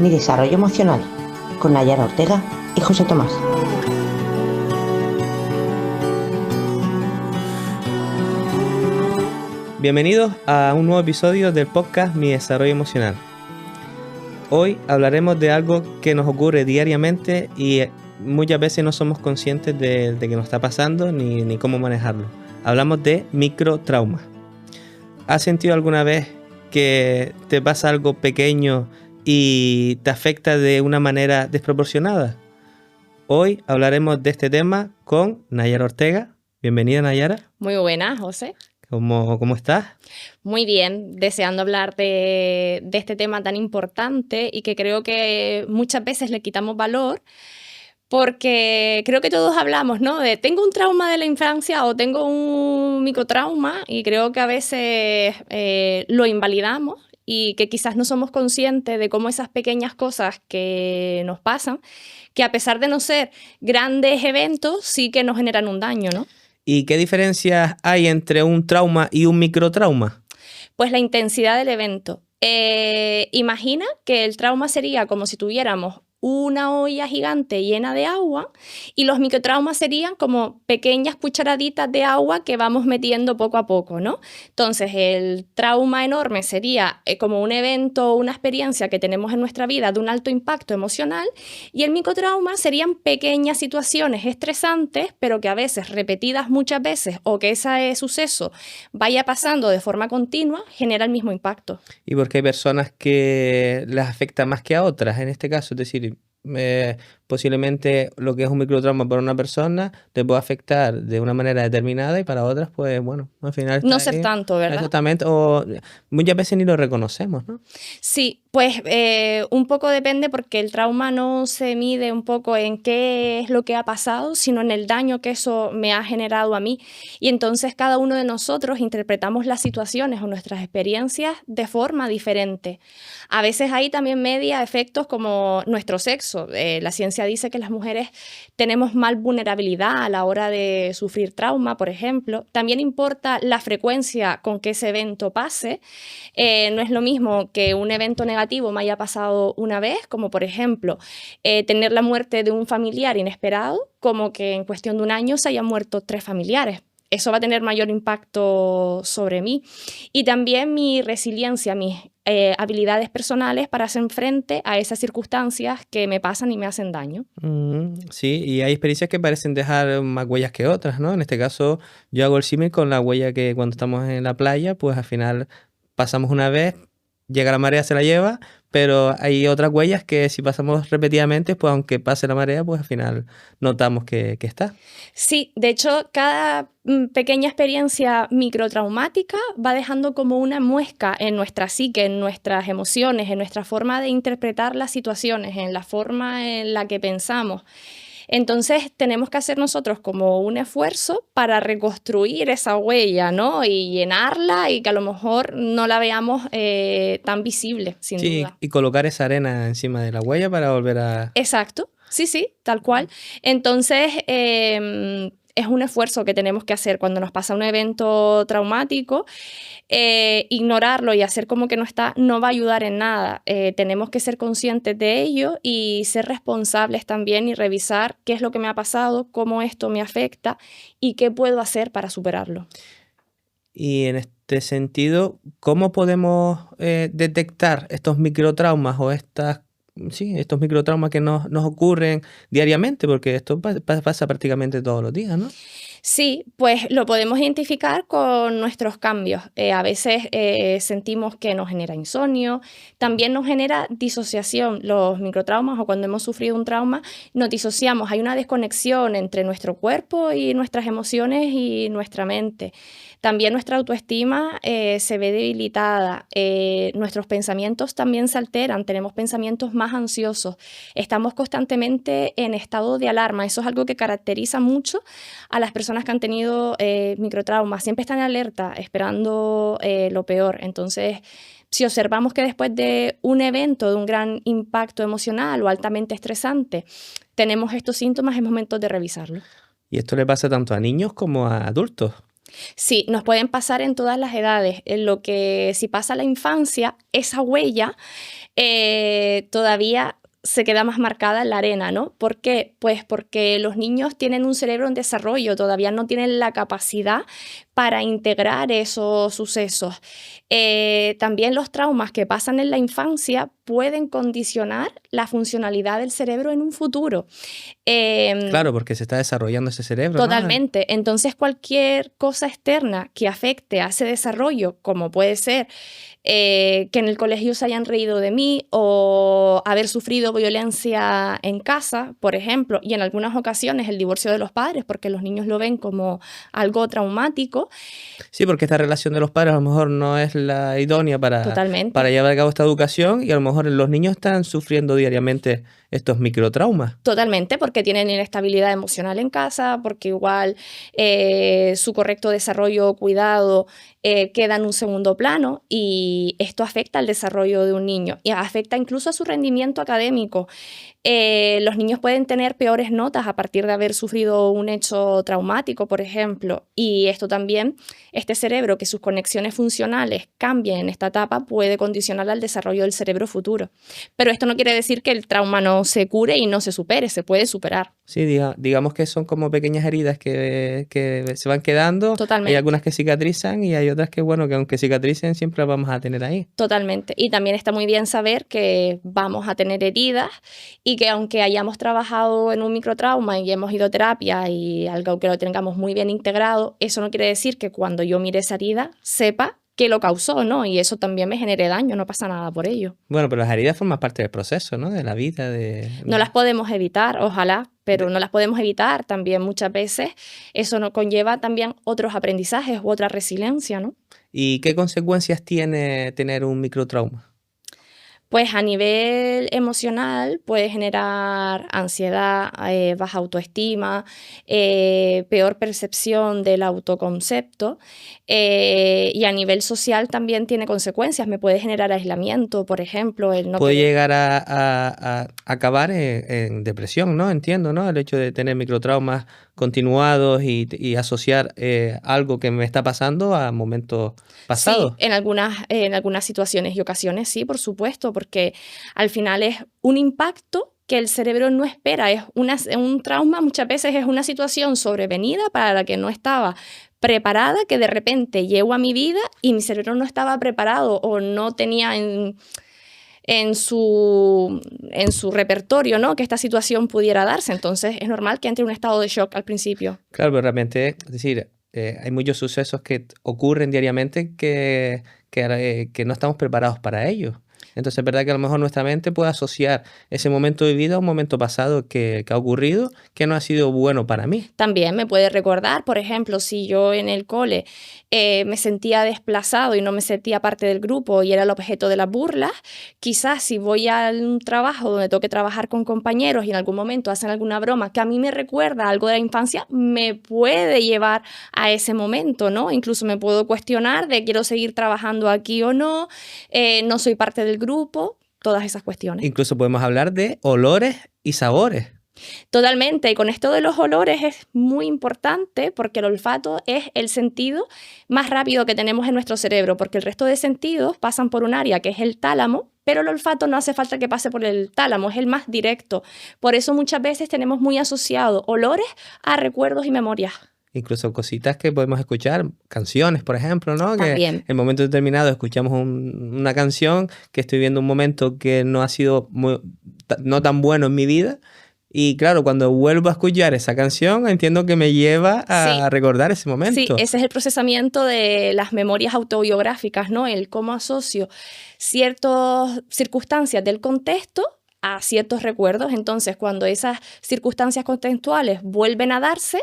ni desarrollo emocional, con Nayara Ortega y José Tomás. Bienvenidos a un nuevo episodio del podcast Mi Desarrollo Emocional. Hoy hablaremos de algo que nos ocurre diariamente y muchas veces no somos conscientes de que nos está pasando ni cómo manejarlo. Hablamos de microtraumas. ¿Has sentido alguna vez que te pasa algo pequeño y te afecta de una manera desproporcionada? Hoy hablaremos de este tema con Nayara Ortega. Bienvenida, Nayara. Muy buena, José. ¿Cómo estás? Muy bien, deseando hablar de este tema tan importante y que creo que muchas veces le quitamos valor porque creo que todos hablamos, ¿no? De tengo un trauma de la infancia o tengo un microtrauma y creo que a veces lo invalidamos y que quizás no somos conscientes de cómo esas pequeñas cosas que nos pasan, que a pesar de no ser grandes eventos, sí que nos generan un daño, ¿no? ¿Y qué diferencias hay entre un trauma y un microtrauma? Pues la intensidad del evento. Imagina que el trauma sería como si tuviéramos una olla gigante llena de agua y los microtraumas serían como pequeñas cucharaditas de agua que vamos metiendo poco a poco, ¿no? Entonces, el trauma enorme sería como un evento o una experiencia que tenemos en nuestra vida de un alto impacto emocional y el microtrauma serían pequeñas situaciones estresantes, pero que a veces repetidas muchas veces o que ese suceso vaya pasando de forma continua, genera el mismo impacto. Y porque hay personas que les afecta más que a otras, en este caso, es decir, posiblemente lo que es un microtrauma para una persona te puede afectar de una manera determinada y para otras, pues bueno, al final No está ser ahí. tanto, ¿verdad? Exactamente, o muchas veces ni lo reconocemos, ¿no? Sí, pues un poco depende porque el trauma no se mide un poco en qué es lo que ha pasado, sino en el daño que eso me ha generado a mí. Y entonces cada uno de nosotros interpretamos las situaciones o nuestras experiencias de forma diferente. A veces hay también media efectos como nuestro sexo. La ciencia dice que las mujeres tenemos más vulnerabilidad a la hora de sufrir trauma, por ejemplo. También importa la frecuencia con que ese evento pase. No es lo mismo que un evento negativo me haya pasado una vez, como por ejemplo tener la muerte de un familiar inesperado, como que en cuestión de un año se hayan muerto 3 familiares. Eso va a tener mayor impacto sobre mí. Y también mi resiliencia, mis habilidades personales para hacer frente a esas circunstancias que me pasan y me hacen daño. Sí, y hay experiencias que parecen dejar más huellas que otras, ¿no? En este caso, yo hago el símil con la huella que cuando estamos en la playa, pues al final pasamos una vez, llega la marea, se la lleva, pero hay otras huellas que si pasamos repetidamente, pues aunque pase la marea, pues al final notamos que está. Sí, de hecho, cada pequeña experiencia microtraumática va dejando como una muesca en nuestra psique, en nuestras emociones, en nuestra forma de interpretar las situaciones, en la forma en la que pensamos. Entonces tenemos que hacer nosotros como un esfuerzo para reconstruir esa huella, ¿no? Y llenarla y que a lo mejor no la veamos tan visible, sin Sí, duda. y colocar esa arena encima de la huella para volver a... Exacto, sí, tal cual. Entonces, es un esfuerzo que tenemos que hacer cuando nos pasa un evento traumático. Ignorarlo y hacer como que no está, no va a ayudar en nada. Tenemos que ser conscientes de ello y ser responsables también y revisar qué es lo que me ha pasado, cómo esto me afecta y qué puedo hacer para superarlo. Y en este sentido, ¿cómo podemos detectar estos microtraumas o estos microtraumas que nos ocurren diariamente? Porque esto pasa prácticamente todos los días, ¿no? Sí, pues lo podemos identificar con nuestros cambios. A veces sentimos que nos genera insomnio, también nos genera disociación. Los microtraumas o cuando hemos sufrido un trauma, nos disociamos. Hay una desconexión entre nuestro cuerpo y nuestras emociones y nuestra mente. También nuestra autoestima se ve debilitada. Nuestros pensamientos también se alteran. Tenemos pensamientos más ansiosos. Estamos constantemente en estado de alarma. Eso es algo que caracteriza mucho a las personas que han tenido microtraumas. Siempre están en alerta, esperando lo peor. Entonces, si observamos que después de un evento, de un gran impacto emocional o altamente estresante, tenemos estos síntomas, es momento de revisarlo. Y esto le pasa tanto a niños como a adultos. Sí, nos pueden pasar en todas las edades. En lo que si pasa la infancia, esa huella todavía se queda más marcada en la arena, ¿no? ¿Por qué? Pues porque los niños tienen un cerebro en desarrollo, todavía no tienen la capacidad para integrar esos sucesos. También los traumas que pasan en la infancia pueden condicionar la funcionalidad del cerebro en un futuro. Claro, porque se está desarrollando ese cerebro, ¿no? Totalmente. Entonces, cualquier cosa externa que afecte a ese desarrollo, como puede ser que en el colegio se hayan reído de mí o haber sufrido violencia en casa, por ejemplo, y en algunas ocasiones el divorcio de los padres, porque los niños lo ven como algo traumático. Sí, porque esta relación de los padres a lo mejor no es la idónea Totalmente. para llevar a cabo esta educación y a lo mejor los niños están sufriendo diariamente estos microtraumas. Totalmente, porque tienen inestabilidad emocional en casa, porque igual su correcto desarrollo o cuidado queda en un segundo plano y esto afecta al desarrollo de un niño y afecta incluso a su rendimiento académico. Los niños pueden tener peores notas a partir de haber sufrido un hecho traumático, por ejemplo, y esto también, este cerebro, que sus conexiones funcionales cambien en esta etapa, puede condicionar al desarrollo del cerebro futuro. Pero esto no quiere decir que el trauma no se cure y no se supere, se puede superar. Sí, digamos que son como pequeñas heridas que se van quedando. Totalmente. Hay algunas que cicatrizan y hay otras que, bueno, que aunque cicatricen siempre las vamos a tener ahí. Totalmente. Y también está muy bien saber que vamos a tener heridas y que aunque hayamos trabajado en un microtrauma y hemos ido a terapia y algo que lo tengamos muy bien integrado, eso no quiere decir que cuando yo mire esa herida sepa qué lo causó, ¿no? Y eso también me genere daño, no pasa nada por ello. Bueno, pero las heridas forman parte del proceso, ¿no? De la vida, No las podemos evitar, ojalá, pero no las podemos evitar también muchas veces. Eso nos conlleva también otros aprendizajes u otra resiliencia, ¿no? ¿Y qué consecuencias tiene tener un microtrauma? Pues a nivel emocional puede generar ansiedad, baja autoestima, peor percepción del autoconcepto y a nivel social también tiene consecuencias. Me puede generar aislamiento, por ejemplo. Puede llegar a acabar en depresión, ¿no? Entiendo, ¿no? El hecho de tener microtraumas continuados y asociar algo que me está pasando a momentos pasados. Sí, en algunas situaciones y ocasiones sí, por supuesto, porque al final es un impacto que el cerebro no espera. Un trauma muchas veces es una situación sobrevenida para la que no estaba preparada, que de repente llego a mi vida y mi cerebro no estaba preparado o no tenía en su repertorio, ¿no? Que esta situación pudiera darse. Entonces es normal que entre en un estado de shock al principio. Claro, pero realmente, es decir, hay muchos sucesos que ocurren diariamente que no estamos preparados para ellos. Entonces es verdad que a lo mejor nuestra mente puede asociar ese momento de vida a un momento pasado que ha ocurrido que no ha sido bueno para mí. También me puede recordar, por ejemplo, si yo en el cole me sentía desplazado y no me sentía parte del grupo y era el objeto de las burlas, quizás si voy a un trabajo donde tengo que trabajar con compañeros y en algún momento hacen alguna broma que a mí me recuerda algo de la infancia, me puede llevar a ese momento, ¿no? Incluso me puedo cuestionar de quiero seguir trabajando aquí o no, no soy parte del grupo, todas esas cuestiones. Incluso podemos hablar de olores y sabores. Totalmente, y con esto de los olores es muy importante porque el olfato es el sentido más rápido que tenemos en nuestro cerebro, porque el resto de sentidos pasan por un área que es el tálamo, pero el olfato no hace falta que pase por el tálamo, es el más directo. Por eso muchas veces tenemos muy asociado olores a recuerdos y memorias. Incluso cositas que podemos escuchar, canciones, por ejemplo, ¿no? También. Que en el momento determinado escuchamos una canción, que estoy viendo un momento que no ha sido no tan bueno en mi vida. Y claro, cuando vuelvo a escuchar esa canción, entiendo que me lleva a recordar ese momento. Sí, ese es el procesamiento de las memorias autobiográficas, ¿no? El cómo asocio ciertas circunstancias del contexto a ciertos recuerdos. Entonces, cuando esas circunstancias contextuales vuelven a darse,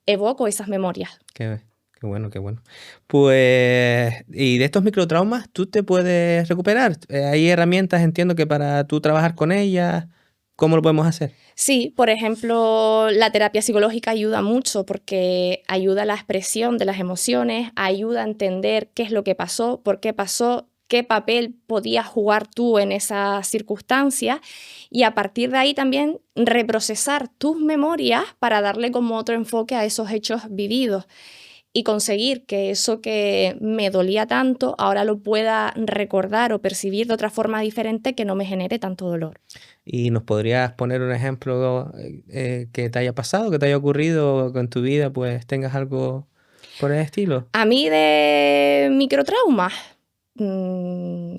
evoco esas memorias. Qué bueno, qué bueno. Pues, y de estos microtraumas, ¿tú te puedes recuperar? Hay herramientas, entiendo que para tú trabajar con ellas, ¿cómo lo podemos hacer? Sí, por ejemplo, la terapia psicológica ayuda mucho porque ayuda a la expresión de las emociones, ayuda a entender qué es lo que pasó, por qué pasó, qué papel podías jugar tú en esa circunstancia y a partir de ahí también reprocesar tus memorias para darle como otro enfoque a esos hechos vividos. y conseguir que eso que me dolía tanto ahora lo pueda recordar o percibir de otra forma diferente que no me genere tanto dolor. ¿Y nos podrías poner un ejemplo que te haya pasado, que te haya ocurrido con tu vida, pues tengas algo por el estilo? A mí de microtraumas,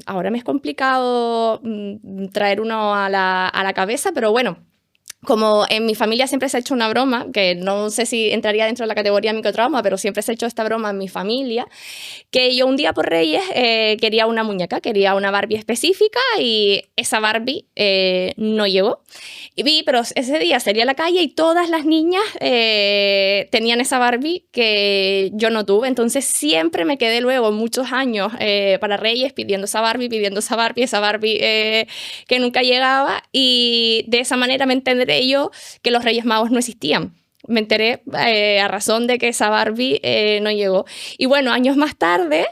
ahora me es complicado traer uno a la cabeza, pero bueno. Como en mi familia siempre se ha hecho una broma, que no sé si entraría dentro de la categoría microtrauma, pero siempre se ha hecho esta broma en mi familia, que yo un día por Reyes quería una muñeca, quería una Barbie específica y esa Barbie no llegó. Pero ese día salí a la calle y todas las niñas tenían esa Barbie que yo no tuve, entonces siempre me quedé luego muchos años para Reyes pidiendo esa Barbie, esa Barbie que nunca llegaba, y de esa manera me entenderé yo que los Reyes Magos no existían. Me enteré a razón de que esa Barbie no llegó. Y bueno, años más tarde,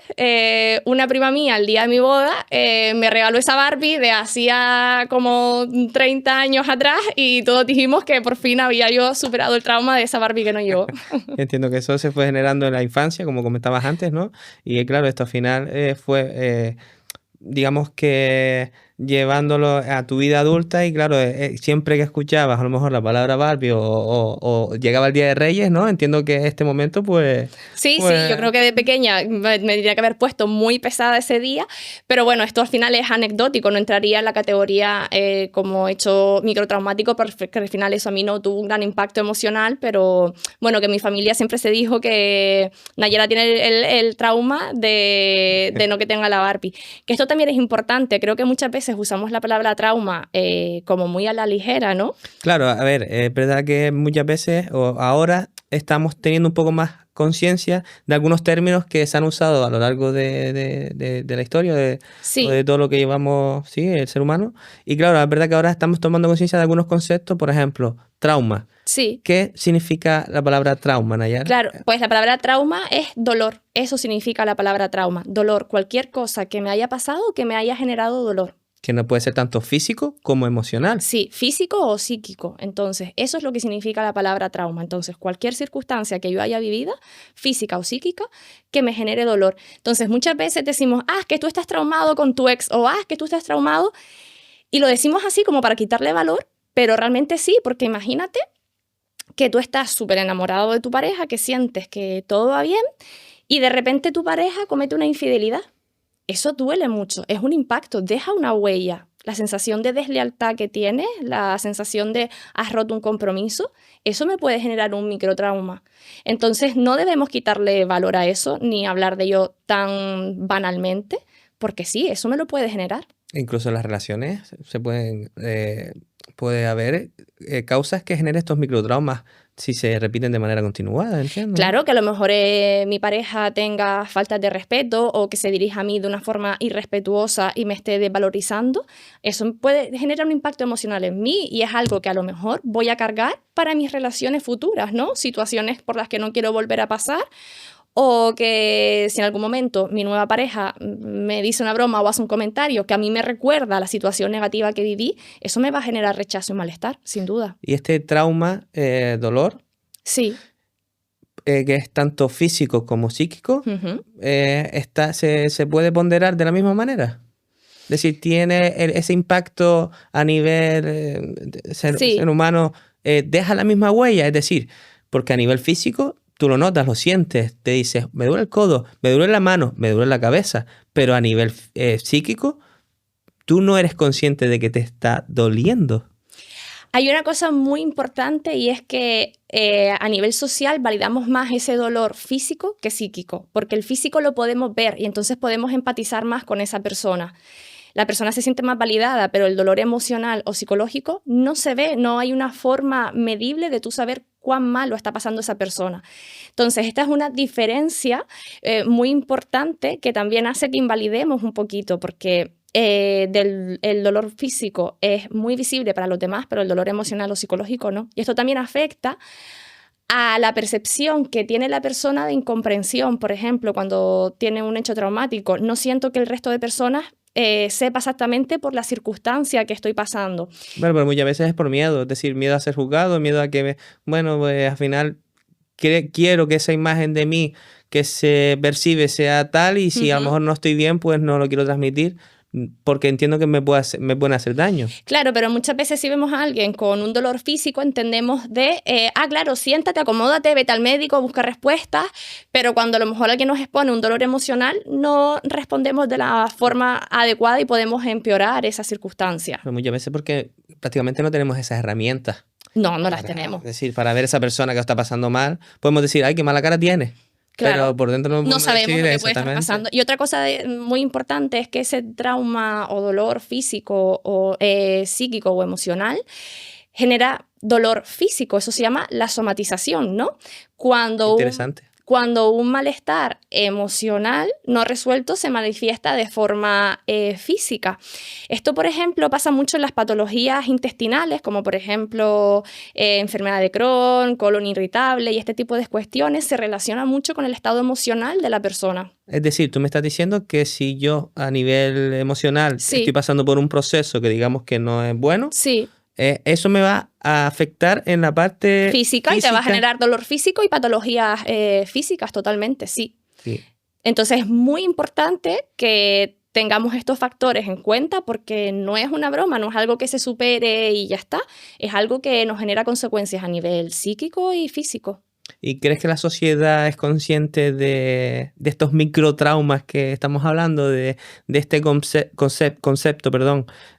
una prima mía, el día de mi boda, me regaló esa Barbie de hacía como 30 años atrás y todos dijimos que por fin había yo superado el trauma de esa Barbie que no llegó. Entiendo que eso se fue generando en la infancia, como comentabas antes, ¿no? Y claro, esto al final fue, digamos que llevándolo a tu vida adulta y claro, siempre que escuchabas a lo mejor la palabra Barbie o llegaba el Día de Reyes, ¿no? Entiendo que este momento pues... Sí, yo creo que de pequeña me tendría que haber puesto muy pesada ese día, pero bueno, esto al final es anecdótico, no entraría en la categoría como hecho microtraumático, porque al final eso a mí no tuvo un gran impacto emocional, pero bueno, que mi familia siempre se dijo que Nayara tiene el trauma de no que tenga la Barbie. Que esto también es importante, creo que muchas veces usamos la palabra trauma como muy a la ligera, ¿no? Claro, a ver, es verdad que muchas veces o ahora estamos teniendo un poco más conciencia de algunos términos que se han usado a lo largo de la historia, Sí. o de todo lo que llevamos, sí, el ser humano. Y claro, es verdad que ahora estamos tomando conciencia de algunos conceptos, por ejemplo, trauma. Sí. ¿Qué significa la palabra trauma, Nayara? Claro, pues la palabra trauma es dolor. Eso significa la palabra trauma. Dolor, cualquier cosa que me haya pasado o que me haya generado dolor. Que no puede ser tanto físico como emocional. Sí, físico o psíquico. Entonces, eso es lo que significa la palabra trauma. Entonces, cualquier circunstancia que yo haya vivido, física o psíquica, que me genere dolor. Entonces, muchas veces decimos, es que tú estás traumado con tu ex, o es que tú estás traumado, y lo decimos así como para quitarle valor, pero realmente sí, porque imagínate que tú estás súper enamorado de tu pareja, que sientes que todo va bien, y de repente tu pareja comete una infidelidad. Eso duele mucho, es un impacto, deja una huella. La sensación de deslealtad que tienes, la sensación de has roto un compromiso, eso me puede generar un microtrauma. Entonces no debemos quitarle valor a eso ni hablar de ello tan banalmente, porque sí, eso me lo puede generar. Incluso en las relaciones se puede haber causas que generen estos microtraumas si se repiten de manera continuada, ¿entiendes? Claro, que a lo mejor mi pareja tenga faltas de respeto o que se dirija a mí de una forma irrespetuosa y me esté desvalorizando. Eso puede generar un impacto emocional en mí y es algo que a lo mejor voy a cargar para mis relaciones futuras, ¿no? Situaciones por las que no quiero volver a pasar. O que si en algún momento mi nueva pareja me dice una broma o hace un comentario que a mí me recuerda la situación negativa que viví, eso me va a generar rechazo y malestar, sin duda. Y este trauma, dolor, sí, que es tanto físico como psíquico, uh-huh. se puede ponderar de la misma manera. Es decir, tiene ese impacto a nivel ser humano, deja la misma huella, es decir, porque a nivel físico tú lo notas, lo sientes, te dices, me duele el codo, me duele la mano, me duele la cabeza, pero a nivel psíquico, tú no eres consciente de que te está doliendo. Hay una cosa muy importante y es que a nivel social validamos más ese dolor físico que psíquico, porque el físico lo podemos ver y entonces podemos empatizar más con esa persona. La persona se siente más validada, pero el dolor emocional o psicológico no se ve, no hay una forma medible de tú saber cuán mal lo está pasando esa persona. Entonces, esta es una diferencia muy importante que también hace que invalidemos un poquito, porque el dolor físico es muy visible para los demás, pero el dolor emocional o psicológico no. Y esto también afecta a la percepción que tiene la persona de incomprensión. Por ejemplo, cuando tiene un hecho traumático, no siento que el resto de personas sepa exactamente por la circunstancia que estoy pasando. Bueno, pero muchas veces es por miedo, es decir, miedo a ser juzgado, miedo a que, bueno, pues al final quiero que esa imagen de mí que se percibe sea tal, y si a lo mejor no estoy bien, pues no lo quiero transmitir porque entiendo que me pueden hacer daño. Claro, pero muchas veces si vemos a alguien con un dolor físico, entendemos claro, siéntate, acomódate, vete al médico, busca respuestas, pero cuando a lo mejor alguien nos expone un dolor emocional, no respondemos de la forma adecuada y podemos empeorar esa circunstancia. Pero muchas veces porque prácticamente no tenemos esas herramientas. No las tenemos. Es decir, para ver a esa persona que está pasando mal, podemos decir, ay, qué mala cara tiene. Claro, pero por dentro no sabemos decir lo que puede estar pasando. Y otra cosa muy importante es que ese trauma o dolor físico o psíquico o emocional genera dolor físico. Eso se llama la somatización, ¿no? Interesante. Cuando un malestar emocional no resuelto se manifiesta de forma física. Esto, por ejemplo, pasa mucho en las patologías intestinales, como por ejemplo enfermedad de Crohn, colon irritable, y este tipo de cuestiones se relacionan mucho con el estado emocional de la persona. Es decir, tú me estás diciendo que si yo a nivel emocional estoy pasando por un proceso que digamos que no es bueno, sí, eso me va a afectar en la parte física y te va a generar dolor físico y patologías físicas totalmente, sí. Entonces es muy importante que tengamos estos factores en cuenta porque no es una broma, no es algo que se supere y ya está, es algo que nos genera consecuencias a nivel psíquico y físico. ¿Y crees que la sociedad es consciente de estos microtraumas que estamos hablando, de este concepto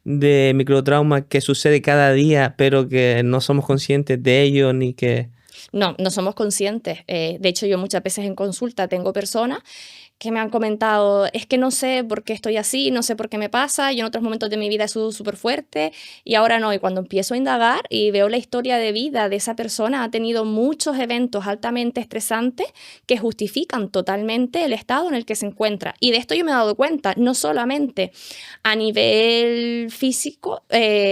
de microtrauma que sucede cada día, pero que no somos conscientes de ello ni que... No somos conscientes. De hecho, yo muchas veces en consulta tengo personas que me han comentado, es que no sé por qué estoy así, no sé por qué me pasa, yo en otros momentos de mi vida he sido súper fuerte y ahora no. Y cuando empiezo a indagar y veo la historia de vida de esa persona, ha tenido muchos eventos altamente estresantes que justifican totalmente el estado en el que se encuentra. Y de esto yo me he dado cuenta, no solamente a nivel físico,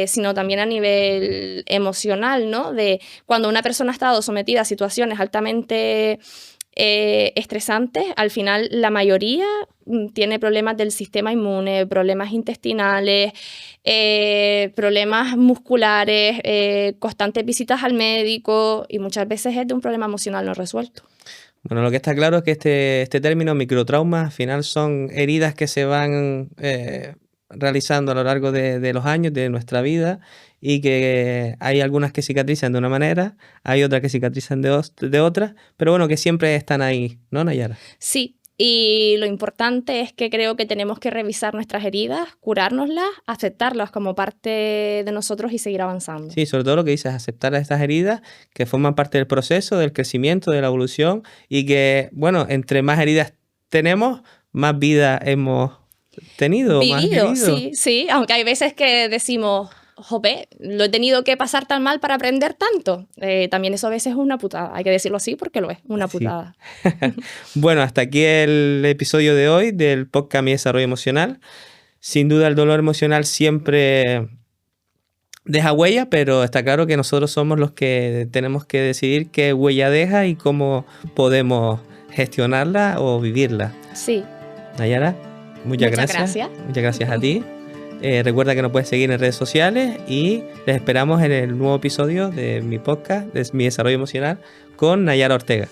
sino también a nivel emocional, ¿no? De cuando una persona ha estado sometida a situaciones altamente estresantes, al final la mayoría tiene problemas del sistema inmune, problemas intestinales, problemas musculares, constantes visitas al médico y muchas veces es de un problema emocional no resuelto. Bueno, lo que está claro es que este término microtrauma al final son heridas que se van realizando a lo largo de los años de nuestra vida y que hay algunas que cicatrizan de una manera, hay otras que cicatrizan de otra, pero bueno, que siempre están ahí, ¿no, Nayara? Sí, y lo importante es que creo que tenemos que revisar nuestras heridas, curárnoslas, aceptarlas como parte de nosotros y seguir avanzando. Sí, sobre todo lo que dices, aceptar estas heridas que forman parte del proceso, del crecimiento, de la evolución y que, bueno, entre más heridas tenemos, más vida hemos tenido. Vivido, sí, aunque hay veces que decimos, jope, lo he tenido que pasar tan mal para aprender tanto. También eso a veces es una putada, hay que decirlo así porque lo es, una putada. Bueno, hasta aquí el episodio de hoy del podcast Mi Desarrollo Emocional. Sin duda el dolor emocional siempre deja huella, pero está claro que nosotros somos los que tenemos que decidir qué huella deja y cómo podemos gestionarla o vivirla. Sí. Nayara, muchas gracias. Muchas gracias a ti. Recuerda que nos puedes seguir en redes sociales y les esperamos en el nuevo episodio de mi podcast, de Mi Desarrollo Emocional, con Nayara Ortega.